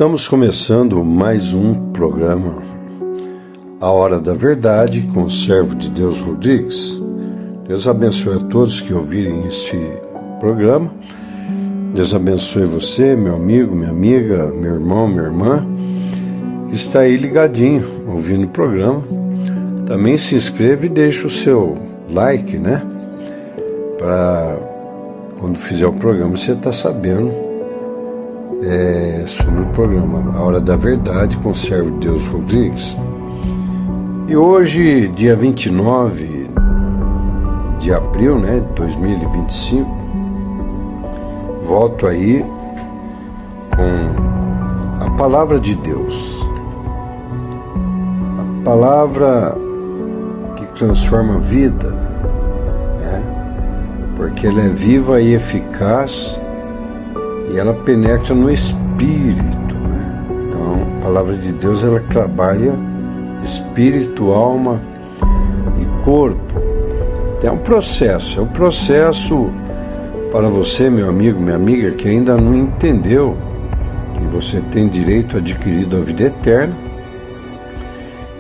Estamos começando mais um programa, A Hora da Verdade, com o servo de Deus Rodrigues. Deus abençoe a todos que ouvirem este programa. Deus abençoe você, meu amigo, minha amiga, meu irmão, minha irmã, que está aí ligadinho, ouvindo o programa. Também se inscreva e deixe o seu like, né? Para quando fizer o programa você está sabendo sobre o programa A Hora da Verdade, com o servo de Deus Rodrigues. E hoje, dia 29 de abril, né, de 2025, volto aí com a palavra de Deus, a palavra que transforma a vida, né, porque ela é viva e eficaz e ela penetra no espírito, né? Então, a palavra de Deus, ela trabalha espírito, alma e corpo. É um processo para você, meu amigo, minha amiga, que ainda não entendeu que você tem direito adquirido à vida eterna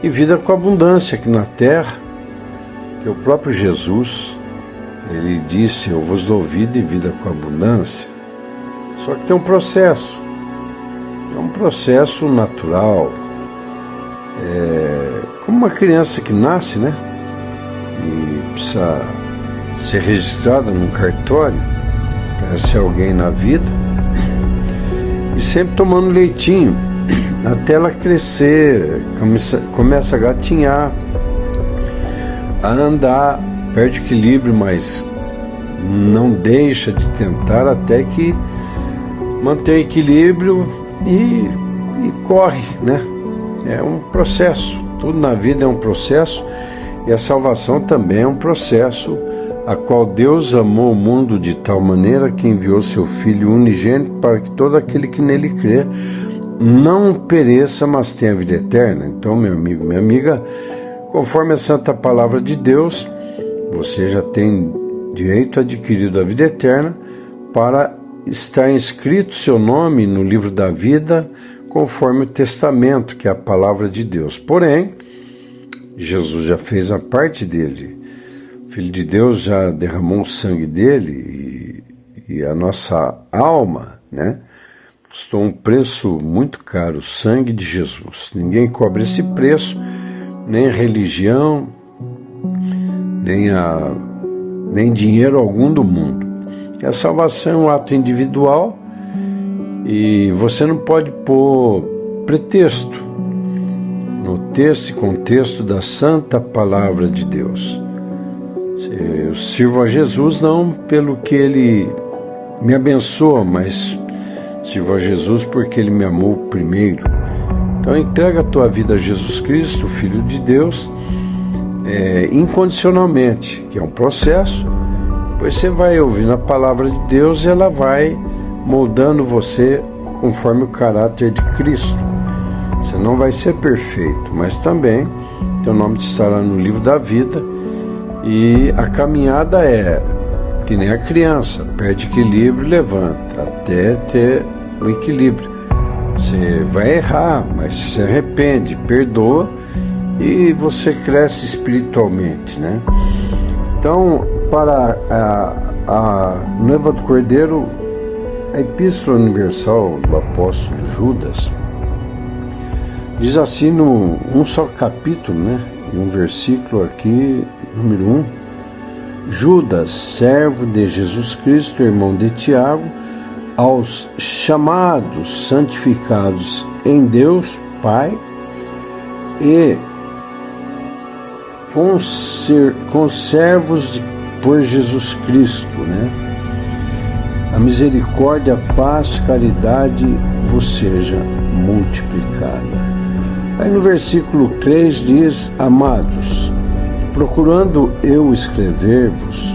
e vida com abundância aqui na terra, que o próprio Jesus, ele disse: eu vos dou vida e vida com abundância. Só que tem um processo, é um processo natural, como uma criança que nasce, né? E precisa ser registrada num cartório para ser alguém na vida, e sempre tomando leitinho até ela crescer, começa a gatinhar, a andar, perde equilíbrio, mas não deixa de tentar até que mantém equilíbrio e corre, né? É um processo, tudo na vida é um processo, e a salvação também é um processo, a qual Deus amou o mundo de tal maneira que enviou seu Filho unigênito para que todo aquele que nele crê não pereça, mas tenha vida eterna. Então, meu amigo, minha amiga, conforme a santa palavra de Deus, você já tem direito adquirido à vida eterna para está inscrito seu nome no livro da vida, conforme o testamento, que é a palavra de Deus. Porém, Jesus já fez a parte dele. O Filho de Deus já derramou o sangue dele e a nossa alma, né, custou um preço muito caro, o sangue de Jesus. Ninguém cobra esse preço, nem a religião, nem dinheiro algum do mundo. A salvação é um ato individual e você não pode pôr pretexto no texto e contexto da santa palavra de Deus. Eu sirvo a Jesus não pelo que ele me abençoa, mas sirvo a Jesus porque ele me amou primeiro. Então entrega a tua vida a Jesus Cristo, Filho de Deus, incondicionalmente, que é um processo. Pois você vai ouvindo a palavra de Deus e ela vai moldando você conforme o caráter de Cristo. Você não vai ser perfeito, mas também teu nome estará no livro da vida, e a caminhada é que nem a criança, perde equilíbrio e levanta, até ter o equilíbrio. Você vai errar, mas se arrepende, perdoa e você cresce espiritualmente, né? Então, para a noiva do Cordeiro, a Epístola Universal do Apóstolo Judas diz assim, num só capítulo, né, em um versículo aqui, número 1: Judas, servo de Jesus Cristo, irmão de Tiago, aos chamados, santificados em Deus Pai e conservos por Jesus Cristo, né? A misericórdia, a paz, caridade vos seja multiplicada. Aí no versículo 3 diz: Amados, procurando eu escrever-vos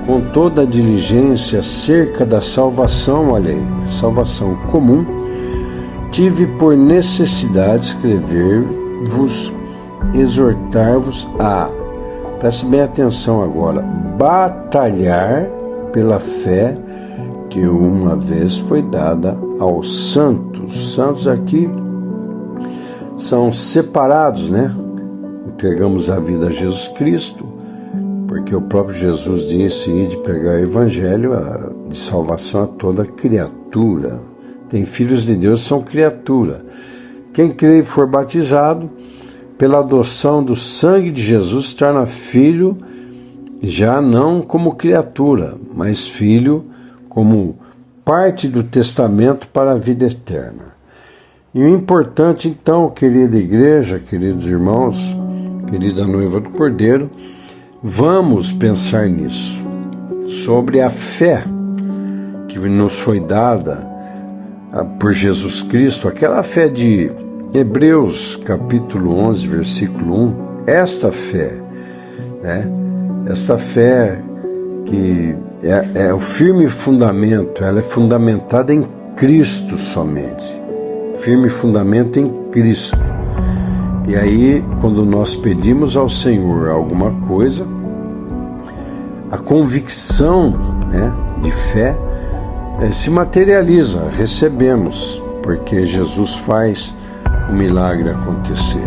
com toda a diligência acerca da salvação alheia, salvação comum, tive por necessidade escrever-vos, exortar-vos a, preste bem atenção agora, batalhar pela fé que uma vez foi dada aos santos. Os santos aqui são separados, né? Entregamos a vida a Jesus Cristo, porque o próprio Jesus disse: ide pregar o evangelho de salvação a toda criatura. Tem filhos de Deus, são criatura. Quem crê e for batizado, pela adoção do sangue de Jesus, se torna filho, já não como criatura, mas filho como parte do testamento para a vida eterna. E o importante, então, querida igreja, queridos irmãos, querida noiva do Cordeiro, vamos pensar nisso, sobre a fé que nos foi dada por Jesus Cristo, aquela fé de Hebreus capítulo 11, versículo 1, esta fé, né? Esta fé que é o firme fundamento, ela é fundamentada em Cristo somente, firme fundamento em Cristo. E aí, quando nós pedimos ao Senhor alguma coisa, a convicção, né, de fé se materializa, recebemos, porque Jesus faz o milagre acontecer.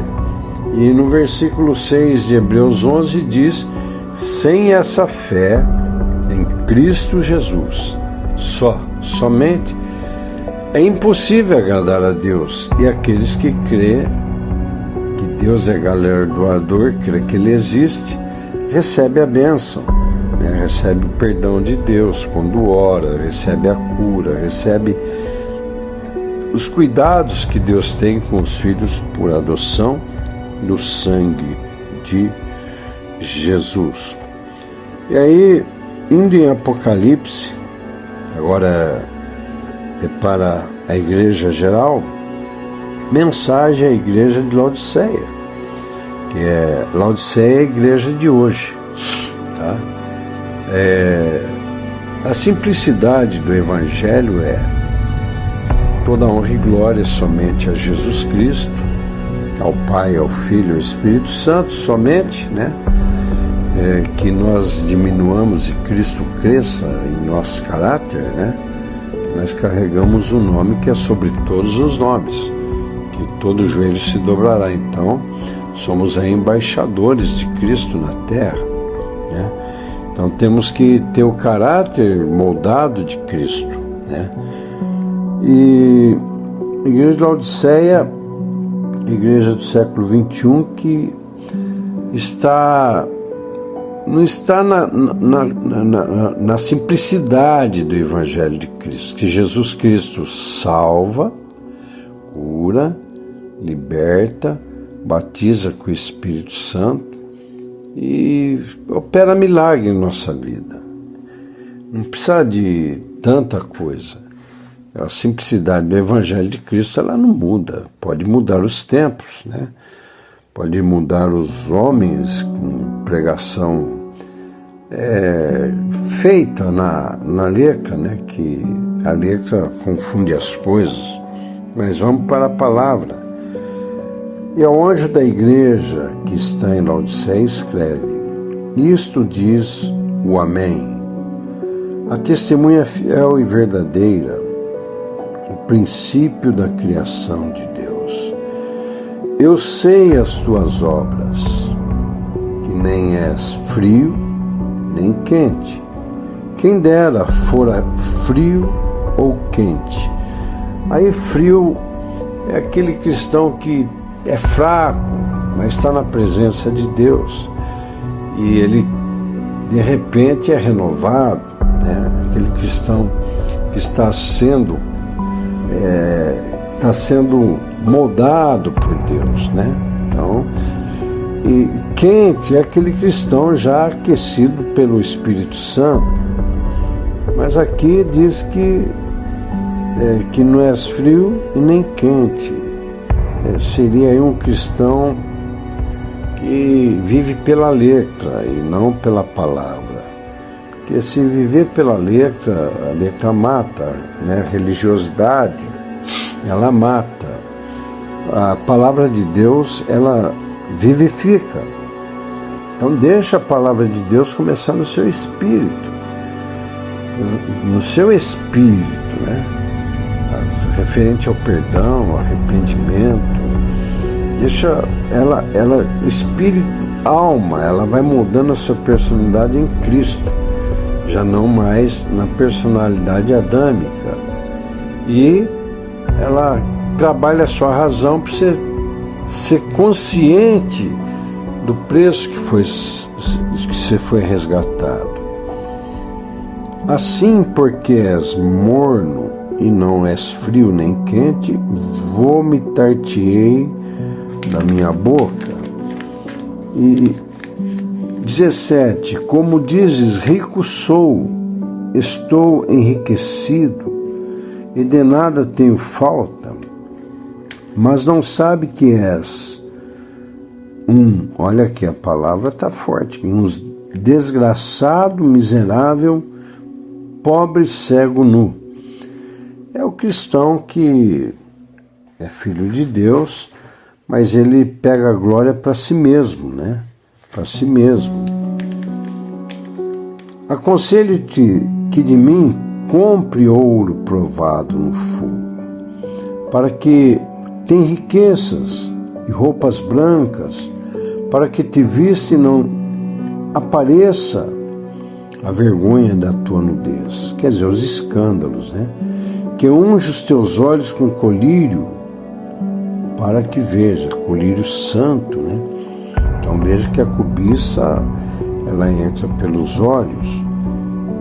E no versículo 6 de Hebreus 11 diz: sem essa fé em Cristo Jesus, somente, é impossível agradar a Deus. E aqueles que crê que Deus é galardoador, crê que Ele existe, recebe a bênção, né? Recebe o perdão de Deus quando ora, recebe a cura, recebe os cuidados que Deus tem com os filhos por adoção do sangue de Jesus. E aí, indo em Apocalipse, agora é para a igreja geral, mensagem à igreja de Laodiceia, que é Laodiceia, a igreja de hoje, tá? A simplicidade do evangelho é toda honra e glória somente a Jesus Cristo, ao Pai, ao Filho e ao Espírito Santo somente, né? Que nós diminuamos e Cristo cresça em nosso caráter, né? Nós carregamos um nome que é sobre todos os nomes, que todo joelho se dobrará. Então, somos aí embaixadores de Cristo na terra, né? Então, temos que ter o caráter moldado de Cristo, né? E a igreja de Laodiceia, igreja do século XXI, que não está na simplicidade do Evangelho de Cristo, que Jesus Cristo salva, cura, liberta, batiza com o Espírito Santo e opera milagre em nossa vida. Não precisa de tanta coisa. A simplicidade do Evangelho de Cristo, ela não muda. Pode mudar os tempos, né? Pode mudar os homens com pregação feita na letra, né? Que a letra confunde as coisas. Mas vamos para a palavra. E ao anjo da igreja que está em Laodiceia escreve: isto diz o Amém, a testemunha fiel e verdadeira, o princípio da criação de Deus. Eu sei as tuas obras, que nem és frio nem quente. Quem dera fora frio ou quente. Aí frio é aquele cristão que é fraco, mas está na presença de Deus. E ele, de repente, é renovado, né? Aquele cristão que está sendo moldado por Deus, né? Então, e quente é aquele cristão já aquecido pelo Espírito Santo. Mas aqui diz que não é frio e nem quente. Seria aí um cristão que vive pela letra e não pela palavra. Porque se viver pela letra, a letra mata, né? A religiosidade, ela mata. A palavra de Deus, ela vivifica. Então deixa a palavra de Deus começar no seu espírito. no seu espírito, né? Referente ao perdão, ao arrependimento, deixa ela espírito, alma, ela vai moldando a sua personalidade em Cristo, já não mais na personalidade adâmica, e ela trabalha a sua razão para você ser consciente do preço que você foi resgatado. Assim, porque és morno e não és frio nem quente, vomitar-te-ei da minha boca. E 17, como dizes, rico sou, estou enriquecido, e de nada tenho falta, mas não sabe que és olha aqui, a palavra está forte, um desgraçado, miserável, pobre, cego, nu. É o cristão que é filho de Deus, mas ele pega a glória para si mesmo, né? Para si mesmo. Aconselho-te que de mim compre ouro provado no fogo, para que tenha riquezas e roupas brancas, para que te vista e não apareça a vergonha da tua nudez. Quer dizer, os escândalos, né? Que unja os teus olhos com colírio, para que veja, colírio santo, né? Então veja que a cobiça, ela entra pelos olhos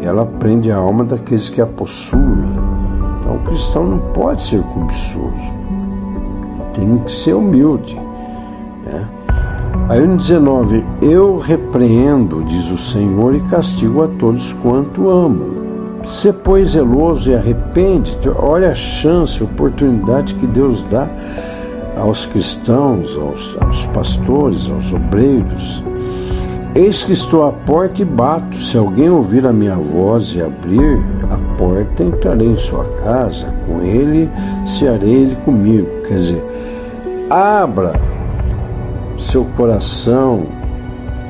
e ela prende a alma daqueles que a possuem. Então o cristão não pode ser cobiçoso, tem que ser humilde, né? Aí no 19, eu repreendo, diz o Senhor, e castigo a todos quanto amo. Se, pois, zeloso e arrepende-te. Olha a chance, a oportunidade que Deus dá aos cristãos, aos pastores, aos obreiros. Eis que estou à porta e bato. Se alguém ouvir a minha voz e abrir a porta, entrarei em sua casa, com ele, cearei ele comigo. Quer dizer, abra seu coração,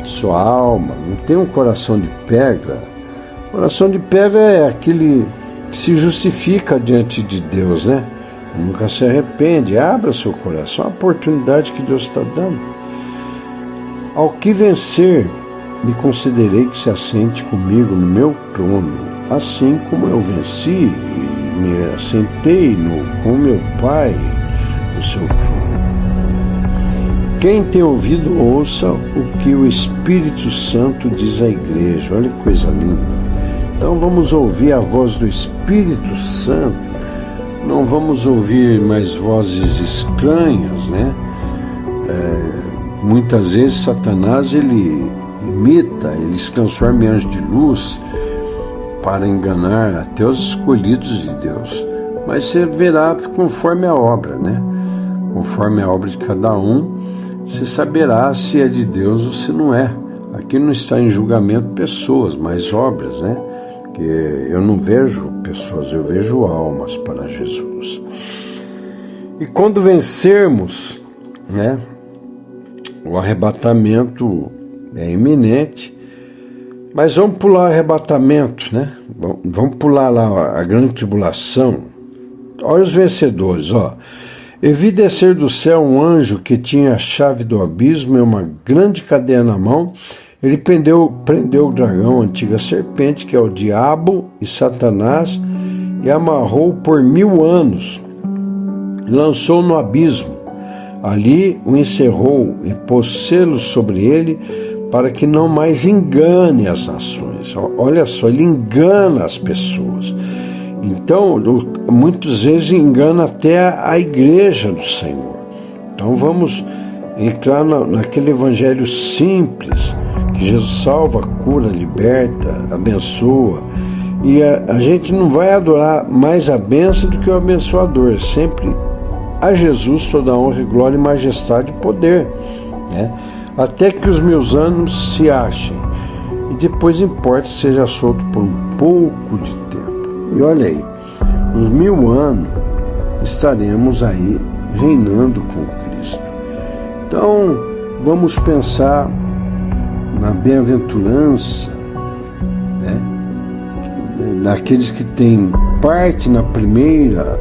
sua alma. Não tem um coração de pedra. Coração de pedra é aquele que se justifica diante de Deus, né? Nunca se arrepende. Abra seu coração, a oportunidade que Deus está dando. Ao que vencer, me considerei que se assente comigo no meu trono, assim como eu venci e me assentei com meu Pai no seu trono. Quem tem ouvido, ouça o que o Espírito Santo diz à igreja. Olha que coisa linda. Então vamos ouvir a voz do Espírito Santo, não vamos ouvir mais vozes estranhas, né? Muitas vezes Satanás, ele imita, ele se transforma em anjo de luz para enganar até os escolhidos de Deus. Mas você verá conforme a obra, né? Conforme a obra de cada um, você saberá se é de Deus ou se não é. Aqui não está em julgamento pessoas, mas obras, né? Que eu não vejo pessoas, eu vejo almas para Jesus. E quando vencermos, né, o arrebatamento é iminente, mas vamos pular o arrebatamento, né? Vamos pular lá a grande tribulação. Olha os vencedores, ó. E vi descer do céu um anjo que tinha a chave do abismo e uma grande cadeia na mão. Ele prendeu o dragão, a antiga serpente, que é o diabo e Satanás, e amarrou por 1000 anos, e lançou no abismo. Ali o encerrou e pôs selos sobre ele, para que não mais engane as nações. Olha só, ele engana as pessoas. Então, muitas vezes engana até a igreja do Senhor. Então vamos entrar naquele evangelho simples, que Jesus salva, cura, liberta, abençoa. E a gente não vai adorar mais a bênção do que o abençoador. Sempre a Jesus toda honra, glória, majestade e poder, né? Até que os meus anos se achem, e depois importa que seja solto por um pouco de tempo. E olha aí, nos 1000 anos estaremos aí reinando com Cristo. Então vamos pensar na bem-aventurança, né, daqueles que têm parte na primeira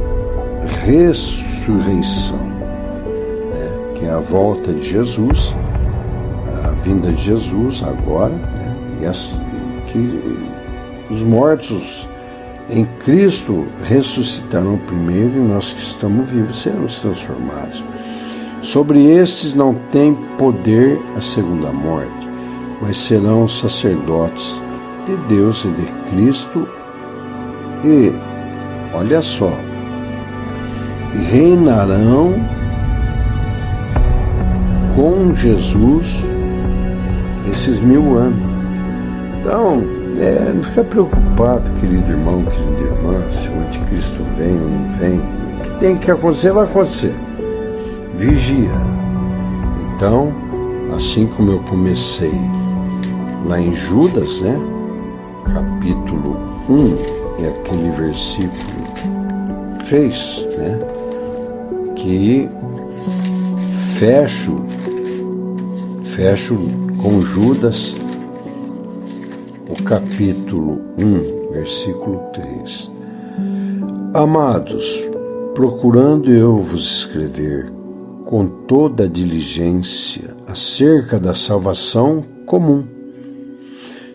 ressurreição, né? Que é a volta de Jesus, a vinda de Jesus agora, né? E que os mortos em Cristo ressuscitarão primeiro, e nós que estamos vivos seremos transformados. Sobre estes não tem poder a segunda morte, mas serão sacerdotes de Deus e de Cristo, e, olha só, reinarão com Jesus esses 1000 anos. Então, não fica preocupado, querido irmão, querida irmã, se o anticristo vem ou não vem. O que tem que acontecer, vai acontecer. Vigia. Então, assim como eu comecei lá em Judas, né? Capítulo 1, é aquele versículo 3, né? Que fecho com Judas, o capítulo 1, versículo 3. Amados, procurando eu vos escrever com toda a diligência acerca da salvação comum,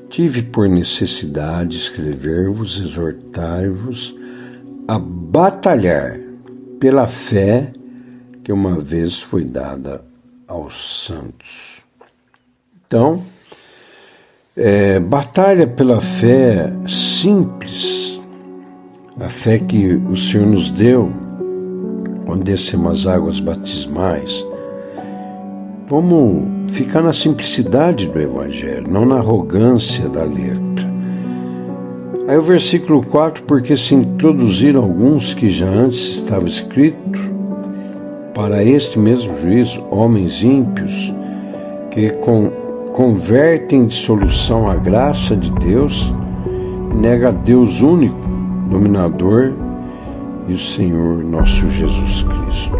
tive por necessidade escrever-vos, exortar-vos a batalhar pela fé que uma vez foi dada aos santos. Então, batalha pela fé simples, a fé que o Senhor nos deu quando descemos as águas batismais. Vamos ficar na simplicidade do Evangelho, não na arrogância da letra. Aí o versículo 4, porque se introduziram alguns que já antes estava escrito, para este mesmo juízo, homens ímpios, que convertem de solução a graça de Deus, nega a Deus único, dominador, e o Senhor nosso Jesus Cristo.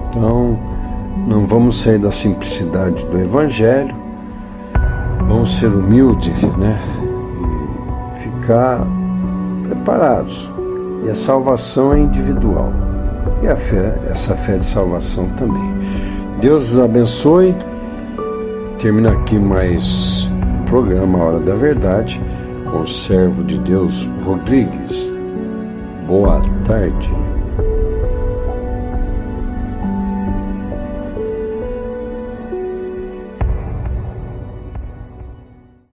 Então, não vamos sair da simplicidade do Evangelho, vamos ser humildes, né? E ficar preparados. E a salvação é individual. E a fé, essa fé de salvação também. Deus os abençoe. Termina aqui mais um programa, A Hora da Verdade, com o servo de Deus Rodrigues. Boa tarde.